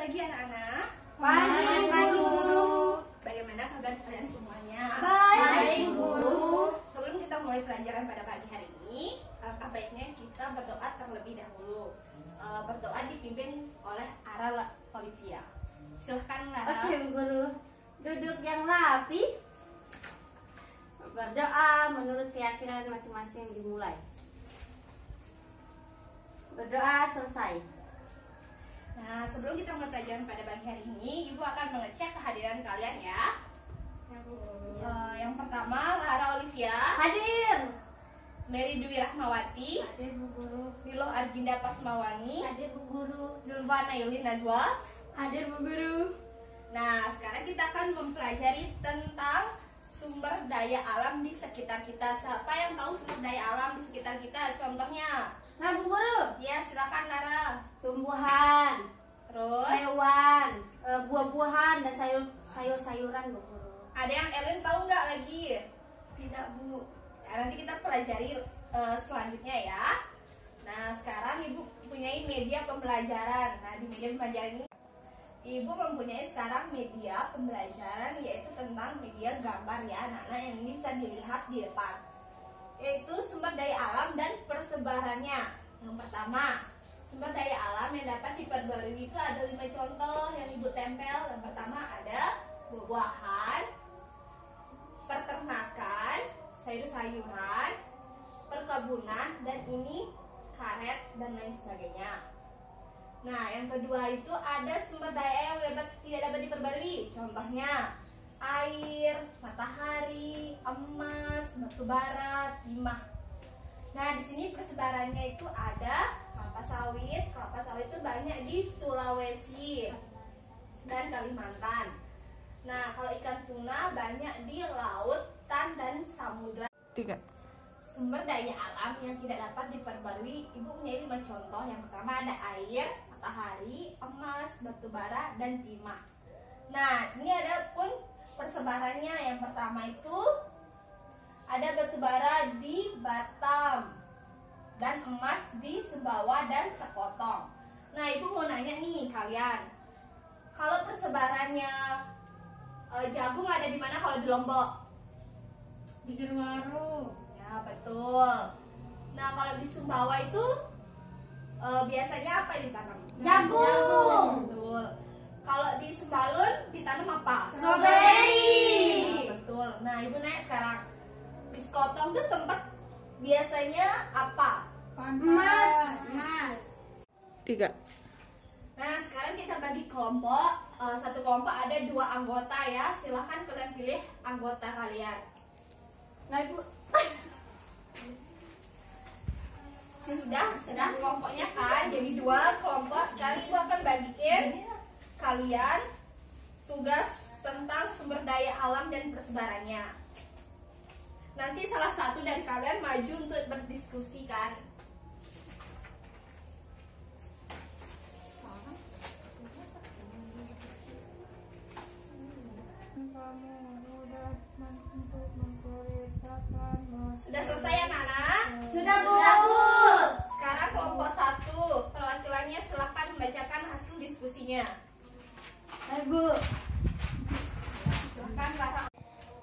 pagi anak-anak. Pagi, Guru. Bagaimana kabar kalian semuanya? Baik, Guru. Sebelum kita mulai pelajaran pada pagi hari ini, alangkah baiknya kita berdoa terlebih dahulu. Berdoa dipimpin oleh Ara Olivia. Silahkan Lara. Oke, Guru. Duduk yang rapi. Berdoa menurut keyakinan masing-masing dimulai. Berdoa selesai. Nah, sebelum kita mulai pelajaran pada pagi hari ini, Ibu akan mengecek kehadiran kalian ya. Yang pertama, Lara Olivia, Hadir. Mary Dwi Rahmawati, Hadir, Bu Guru. Nilo Arjinda Pasmawani, Hadir, Bu Guru. Zulfa Nailin Najwa. Hadir, Bu Guru. Nah, sekarang kita akan mempelajari tentang sumber daya alam di sekitar kita. Siapa yang tahu sumber daya alam di sekitar kita? Contohnya? Nah, Bu Guru. Ya, silakan Lara. Tumbuhan, Terus, hewan, buah-buahan dan sayur-sayuran, Bu Guru. ada yang Ellen tahu nggak lagi? Tidak, Bu. Ya, nanti kita pelajari selanjutnya ya. Nah, sekarang Ibu mempunyai media pembelajaran. Nah, di media pembelajaran ini Ibu mempunyai sekarang media pembelajaran, yaitu tentang media gambar ya anak-anak, yang ini bisa dilihat di depan, yaitu sumber daya alam dan persebarannya. Yang pertama, sumber daya alam yang dapat diperbarui itu ada 5 contoh yang Ibu tempel. Yang pertama ada buah-buahan, peternakan, sayur-sayuran, perkebunan, dan ini karet dan lain sebagainya. Nah, yang kedua itu ada sumber daya yang tidak dapat diperbarui. Contohnya air, matahari, emas, batu bara, timah. Nah, di sini persebarannya itu ada kelapa sawit. Kelapa sawit itu banyak di Sulawesi dan Kalimantan. Nah, kalau ikan tuna banyak di lautan dan samudra. 3. Sumber daya alam yang tidak dapat diperbarui, Ibu punya 5 contoh. Yang pertama ada air, matahari, emas, batu bara, dan timah. Nah, ini ada pun persebarannya. Yang pertama itu ada batu bara di Batam dan emas di Sumbawa dan Sekotong. Nah, Ibu mau nanya nih kalian, kalau persebarannya jagung ada di mana kalau di Lombok? Di Gerwaru. Ya, betul. Nah, kalau di Sumbawa itu biasanya apa yang ditanam? Jagung. Betul. Kalau di Sembalun ditanam apa? Strawberry. Nah, betul. Nah, Ibu naik sekarang. Di Sekotong tuh tempat biasanya apa? Emas. 3. Nah, sekarang kita bagi kelompok. Satu kelompok ada 2 anggota ya. Silahkan kalian pilih anggota kalian. Nah, Ibu. Sudah kelompoknya kan, jadi 2 kelompok. Sekarang Ibu akan bagiin kalian tugas tentang sumber daya alam dan persebarannya. Nanti salah satu dari kalian maju untuk berdiskusi kan. Sudah selesai anak-anak? Sudah, Bu. Sekarang kelompok 1, perwakilannya silahkan membacakan hasil diskusinya. Bu. Silahkan Lara.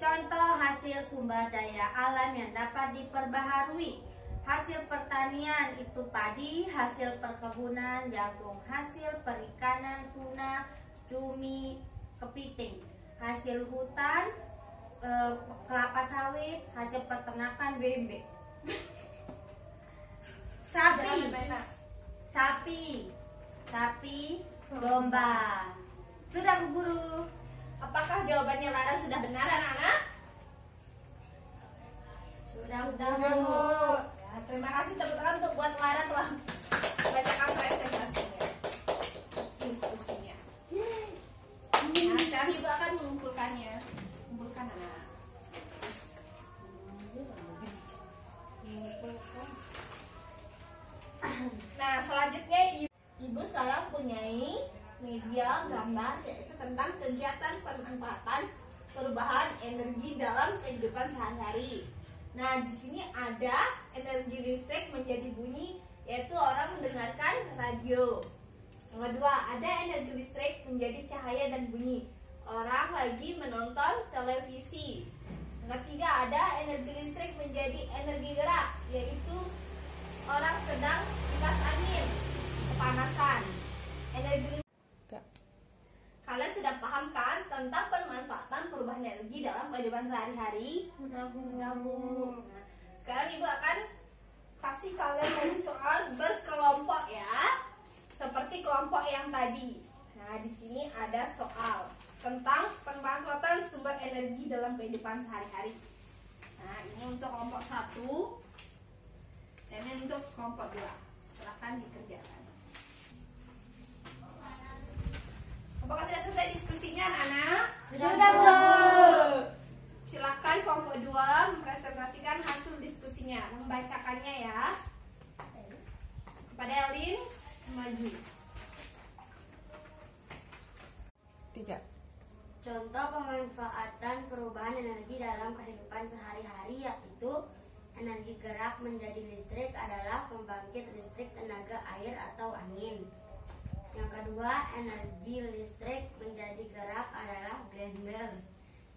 Contoh hasil sumber daya alam yang dapat diperbaharui. Hasil pertanian itu padi, hasil perkebunan jagung, hasil perikanan tuna, cumi, kepiting, hasil hutan kelapa sawit, hasil peternakan bebek. Sapi, domba. Sudah, Bu Guru. Apakah jawabannya Lara sudah benar anak-anak? Sudah, Bu. Ya, terima kasih tepuk tangan untuk buat Lara telah membacakan presentasinya, diskusinya. Nah, sekarang Ibu akan mengumpulkannya. Kumpulkan anak. Nah, selanjutnya Ibu sekarang punyai media gambar, yaitu tentang kegiatan pemanfaatan perubahan energi dalam kehidupan sehari-hari. Nah, di sini ada energi listrik menjadi bunyi, yaitu orang mendengarkan radio. Yang kedua, ada energi listrik menjadi cahaya dan bunyi. Orang lagi menonton televisi. Yang ketiga, ada energi listrik menjadi energi gerak, yaitu orang sedang kipas angin, kepanasan. Energi listrik. Enggak. Kalian sudah paham kan tentang pemanfaatan perubahan energi dalam kehidupan sehari-hari? Sudah Bu. Nah, sekarang Ibu akan kasih kalian lagi soal berkelompok ya, seperti kelompok yang tadi. Nah, di sini ada soal tentang pemanfaatan sumber energi dalam kehidupan sehari-hari. Nah, ini untuk kelompok 1 dan ini untuk kelompok 2. Silakan dikerjakan. Apakah sudah selesai diskusinya, anak-anak? Sudah, Bu. Silakan kelompok 2 mempresentasikan hasil diskusinya, membacakannya ya. Kepada Elin, maju. 3. Contoh pemanfaatan perubahan energi dalam kehidupan sehari-hari yaitu energi gerak menjadi listrik adalah pembangkit listrik tenaga air atau angin. Yang kedua, energi listrik menjadi gerak adalah blender.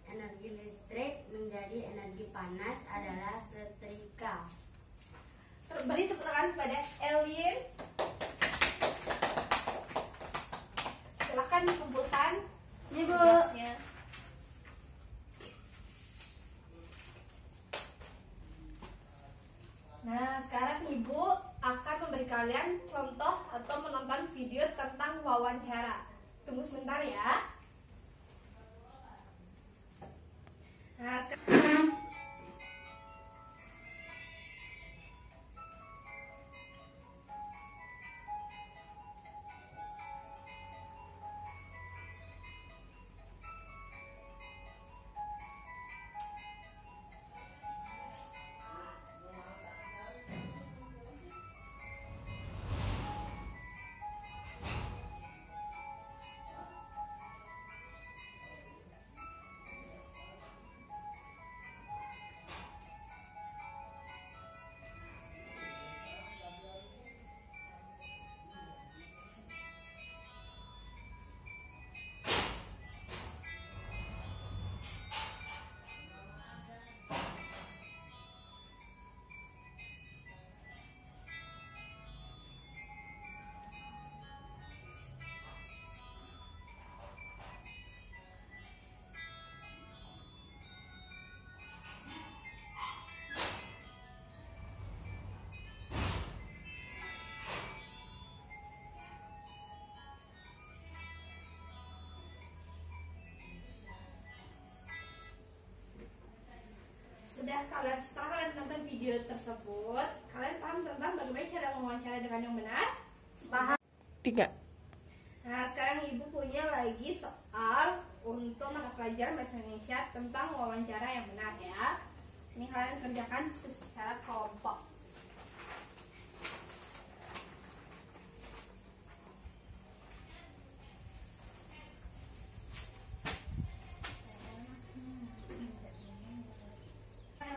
Energi listrik menjadi energi panas adalah setrika. Beri tepuk tangan kepada Elin. Silakan dikumpulkan. Ini, Bu. tugasnya. Nah, sekarang Ibu akan memberi kalian contoh atau menonton video tentang wawancara. Tunggu sebentar ya. Nah, sekarang setelah kalian menonton video tersebut, kalian paham tentang bagaimana cara mewawancara dengan yang benar? Paham. 3. Nah, sekarang Ibu punya lagi soal untuk mata pelajaran bahasa Indonesia tentang wawancara yang benar ya. Sini kalian kerjakan secara kelompok.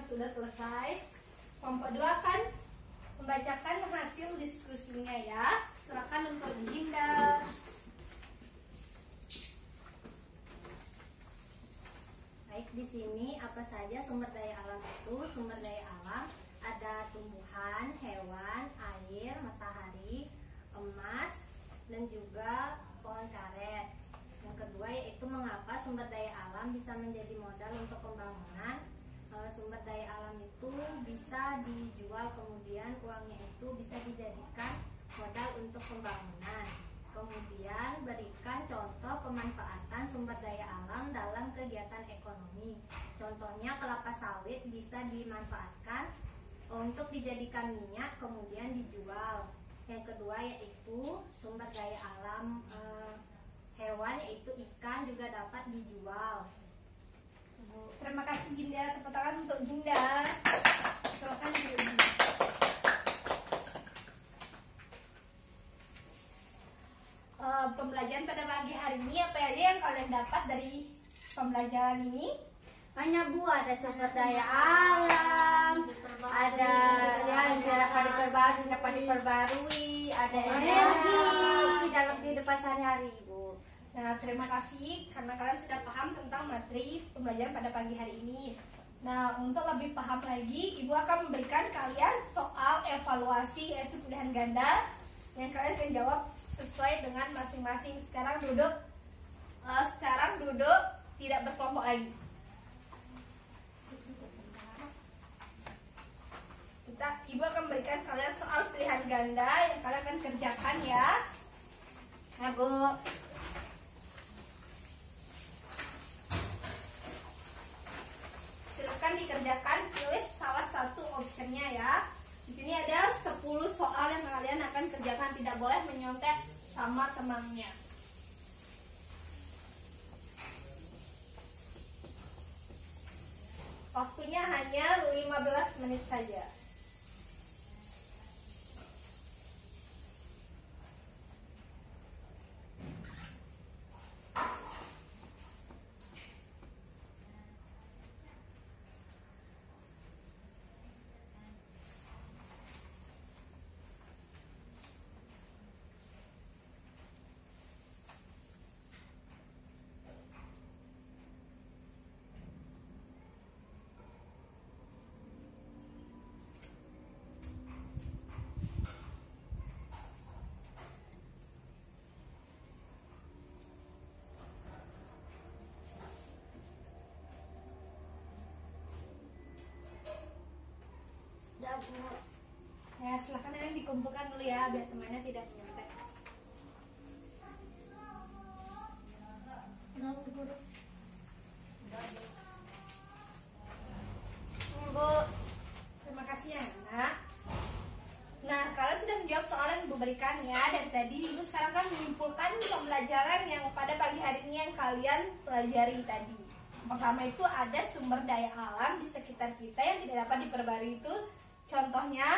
Sudah selesai, kelompok 2 akan membacakan hasil diskusinya ya. Silakan untuk Dinda. Baik, di sini apa saja sumber daya alam itu? Sumber daya alam ada tumbuhan, hewan, air, matahari, emas, dan juga pohon karet. Yang kedua yaitu mengapa sumber daya alam bisa menjadi modal untuk pembangunan. Sumber daya alam itu bisa dijual, kemudian uangnya itu bisa dijadikan modal untuk pembangunan. Kemudian berikan contoh pemanfaatan sumber daya alam dalam kegiatan ekonomi. Contohnya kelapa sawit bisa dimanfaatkan untuk dijadikan minyak kemudian dijual. Yang kedua yaitu sumber daya alam hewan yaitu ikan juga dapat dijual. Terima kasih Jinda, tepuk tangan untuk Jinda. Silakan duduk. Pembelajaran pada pagi hari ini apa aja yang kalian dapat dari pembelajaran ini? Banyak, Bu, ada sumber daya alam, ada ya yang dapat diperbarui, ada energi dalam kehidupan sehari-hari, Bu. Nah, terima kasih karena kalian sudah paham tentang materi pembelajaran pada pagi hari ini. Nah, untuk lebih paham lagi, Ibu akan memberikan kalian soal evaluasi yaitu pilihan ganda yang kalian akan jawab sesuai dengan masing-masing. Sekarang duduk tidak berkelompok lagi. Ibu akan memberikan kalian soal pilihan ganda yang kalian akan kerjakan ya. Nah, Bu. Silakan dikerjakan, pilih salah satu optionnya ya. Di sini ada 10 soal yang kalian akan kerjakan, tidak boleh menyontek sama temannya. Waktunya hanya 15 menit saja. Ya, silahkan kalian dikumpulkan dulu ya, biar temannya tidak nyontek. Bu, terima kasih ya, Nana. Nah, kalian sudah menjawab soal yang Ibu berikan ya dari tadi. Ibu sekarang kan menyimpulkan pembelajaran yang pada pagi hari ini yang kalian pelajari tadi. Pertama itu ada sumber daya alam di sekitar kita yang tidak dapat diperbarui itu. Contohnya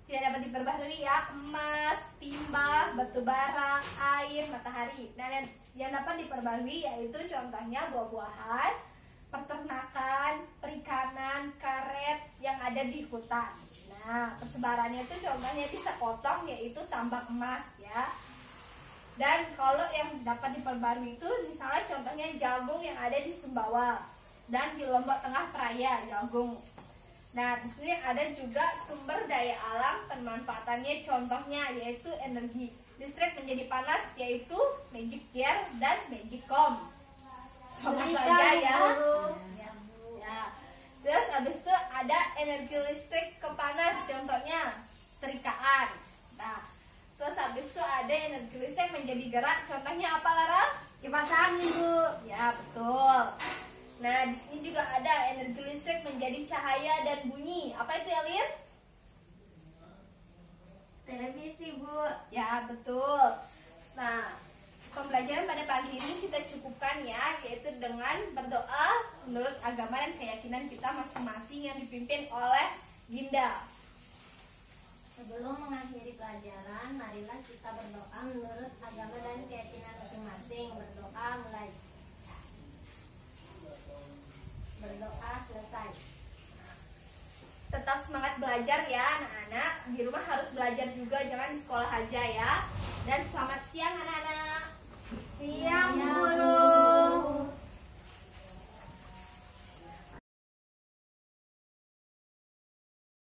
tidak dapat diperbarui ya, emas, timah, batu bara, air, matahari. Nah, yang dapat diperbarui yaitu contohnya buah-buahan, peternakan, perikanan, karet yang ada di hutan. Nah, persebarannya itu contohnya di sepotong yaitu tambang emas ya. Dan kalau yang dapat diperbarui itu misalnya contohnya jagung yang ada di Sumbawa dan di Lombok Tengah Peraya jagung. Nah, di sini ada juga sumber daya alam pemanfaatannya contohnya yaitu energi listrik menjadi panas yaitu magic jar dan magic comb. Sama saja ya. Ya. Terus habis itu ada energi listrik ke panas contohnya setrikaan. Nah, terus habis itu ada energi listrik menjadi gerak contohnya apa Lara? Kipas angin, Bu. Ya, betul. Nah, di sini juga ada energi listrik menjadi cahaya dan bunyi. Apa itu, Elin? Televisi, Bu. Ya, betul. Nah, pembelajaran pada pagi ini kita cukupkan ya, yaitu dengan berdoa menurut agama dan keyakinan kita masing-masing yang dipimpin oleh Ginda. Sebelum mengakhiri pelajaran, marilah kita berdoa menurut agama dan keyakinan masing-masing. Berdoa mulai. Berdoa selesai. Tetap semangat belajar ya anak-anak. Di rumah harus belajar juga, jangan di sekolah aja ya. Dan selamat siang anak-anak. Siang, Bu.